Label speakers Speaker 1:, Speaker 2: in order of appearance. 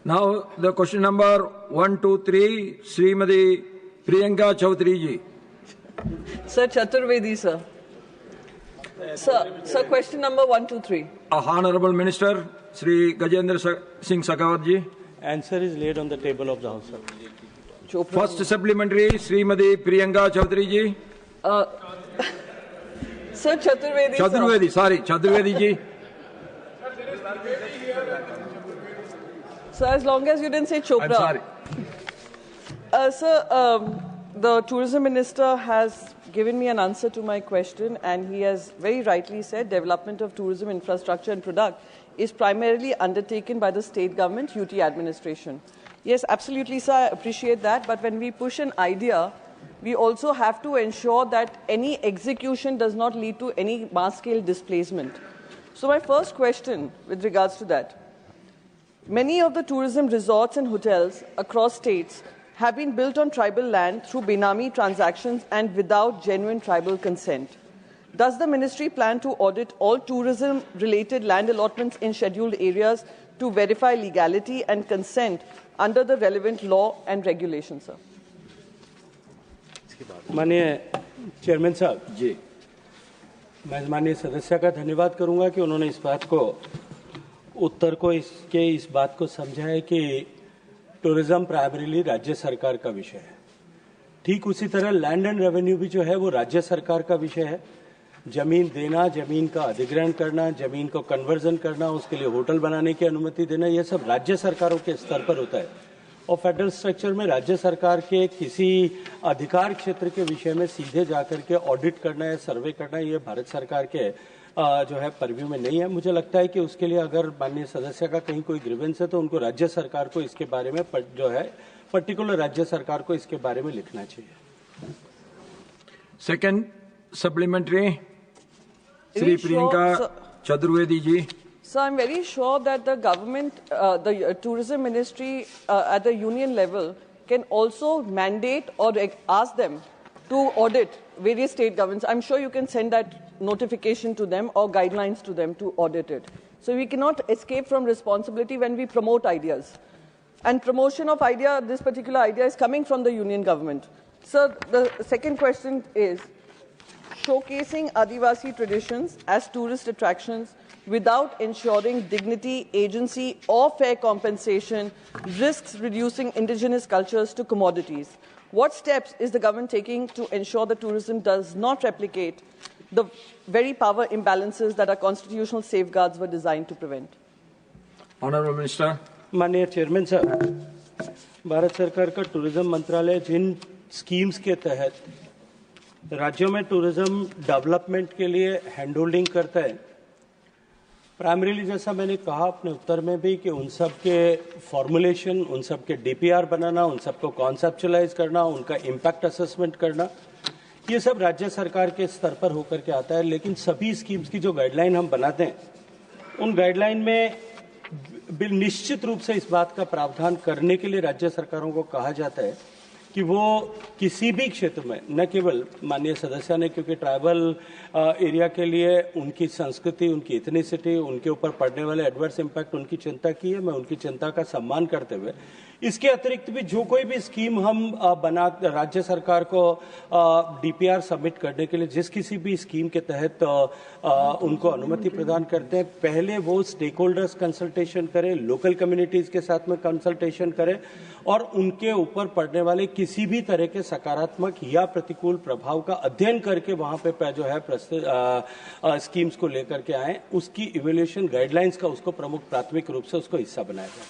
Speaker 1: Now the question number 1, 2, 3, Srimati Priyanka Chaudhary ji.
Speaker 2: Sir Chaturvedi, sir. Sir, question number 1, 2, 3.
Speaker 1: Honorable Minister Sri Gajendra Singh Shekhawat ji.
Speaker 3: Answer is laid on the table of the House, sir.
Speaker 1: First supplementary, Srimati Priyanka Chaudhary ji.
Speaker 2: Sir Chaturvedi,
Speaker 1: Chaturvedi, sorry, Chaturvedi ji.
Speaker 2: Sir, as long as you didn't say Chopra.
Speaker 1: I'm sorry.
Speaker 2: Sir, the Tourism Minister has given me an answer to my question, and he has very rightly said development of tourism infrastructure and product is primarily undertaken by the state government, UT administration. Yes, absolutely, sir, I appreciate that. But when we push an idea, we also have to ensure that any execution does not lead to any mass-scale displacement. So my first question with regards to that, many of the tourism resorts and hotels across states have been built on tribal land through Benami transactions and without genuine tribal consent. Does the ministry plan to audit all tourism-related land allotments in scheduled areas to verify legality and consent under the relevant law and regulations, sir?
Speaker 3: माननीय chairman साहब
Speaker 1: जी,
Speaker 3: मैं माननीय सदस्य का धन्यवाद करूंगा कि उन्होंने इस बात को उत्तर को इस बात को समझा है कि टूरिज्म प्राइमरीली राज्य सरकार का विषय है। ठीक उसी तरह लैंड एंड रेवेन्यू भी जो है वो राज्य सरकार का विषय है। जमीन देना, जमीन का अधिग्रहण करना, जमीन को कन्वर्जन करना, उसके लिए होटल बनाने की अनुमति देना, यह सब राज्य सरकारों के स्तर पर होता है। और फेडरल स्ट्रक्चर में राज्य सरकार के किसी अधिकार क्षेत्र के विषय में सीधे जाकर के ऑडिट करना या सर्वे करना, ये भारत सरकार के जो है परव्यू में नहीं है। मुझे लगता है कि उसके लिए अगर माननीय सदस्य का कहीं कोई ग्रीवेंस है तो उनको राज्य सरकार को इसके बारे में जो है पर्टिकुलर राज्य सरकार को इसके बारे में लिखना चाहिए।
Speaker 1: Second supplementary, Sri Priyanka Chaturvedi ji.
Speaker 2: So I'm very sure that the government, the tourism ministry at the union level can also mandate or ask them to audit various state governments. I'm sure you can send that notification to them or guidelines to them to audit it. So we cannot escape from responsibility when we promote ideas. And promotion of idea, this particular idea is coming from the union government. So the second question is, showcasing Adivasi traditions as tourist attractions without ensuring dignity, agency or fair compensation risks reducing indigenous cultures to commodities. What steps is the government taking to ensure that tourism does not replicate the very power imbalances that our constitutional safeguards were designed to prevent?
Speaker 1: Honorable Minister.
Speaker 3: माननीय chairman साहब, भारत सरकार का tourism मंत्रालय जिन schemes के तहत राज्यों में tourism development के लिए हैंड होल्डिंग करता है, प्राइमरीली जैसा मैंने कहा अपने उत्तर में भी कि उन सब के फॉर्मुलेशन, उन सब के डीपीआर बनाना, उन सब को कॉन्सेप्चुलाइज करना, उनका इम्पैक्ट असेसमेंट करना, ये सब राज्य सरकार के स्तर पर होकर के आता है। लेकिन सभी स्कीम्स की जो गाइडलाइन हम बनाते हैं, उन गाइडलाइन में निश्चित रूप से इस बात का प्रावधान करने के लिए राज्य सरकारों को कहा जाता है कि वो किसी भी क्षेत्र में, न केवल माननीय सदस्य ने क्योंकि ट्राइबल एरिया के लिए उनकी संस्कृति, उनकी इथनिसिटी, उनके ऊपर पड़ने वाले एडवर्स इम्पैक्ट उनकी चिंता की है, मैं उनकी चिंता का सम्मान करते हुए इसके अतिरिक्त भी जो कोई भी स्कीम हम राज्य सरकार को डीपीआर सबमिट करने के लिए जिस किसी भी स्कीम के तहत उनको अनुमति प्रदान करते हैं, पहले वो स्टेक होल्डर्स कंसल्टेशन करें, लोकल कम्युनिटीज के साथ में कंसल्टेशन करें और उनके ऊपर पड़ने वाले किसी भी तरह के सकारात्मक या प्रतिकूल प्रभाव का अध्ययन करके वहां पे जो है स्कीम्स को लेकर के आए, उसकी इवैल्यूएशन गाइडलाइंस का उसको प्रमुख प्राथमिक रूप से उसको हिस्सा बनाया जाए।